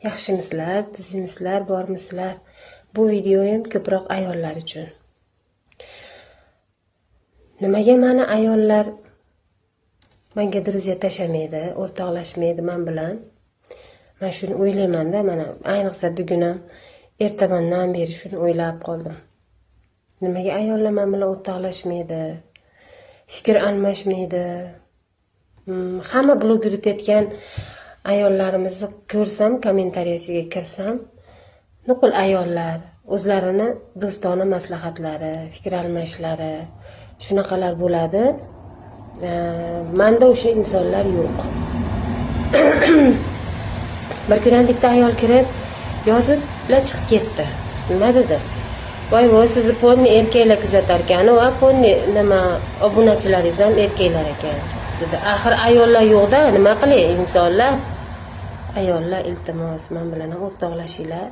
Yaxshimisizlar, tuzimizlar, bormisizlar? Bu videoyim ko'proq ayollar uchun. Nimaga meni ayollar menga druziya tashamaydi, o'rtoqlashmaydi men bilan? Men shuni o'ylayman-da, mana ayniqsa bugun ham ertamandan beri shuni o'ylab qoldim. Nimaga ayollar men bilan o'rtoqlashmaydi? Fikr almashmaydi? Hamma blog yuritayotgan ayollarimizni ko'rsam, kommentariyasiga kirsam, nuqul ayollar o'zlarini do'stona maslahatlari, fikr almashlari shunaqalar bo'ladi. Menda o'sha insonlar yo'q. Bir kun ham bitta ayol kirib yoziblar chiqib ketdi. Nima dedi? Voy, sizni ponni erkaklar kuzatar ekan, va ponni nima obunachilaringiz ham erkaklar ekan dedi. Axir ayollar yo'q-da, nima qilay insonlar? Ayollar, iltimos, men bilan o'rtoqlashinglar.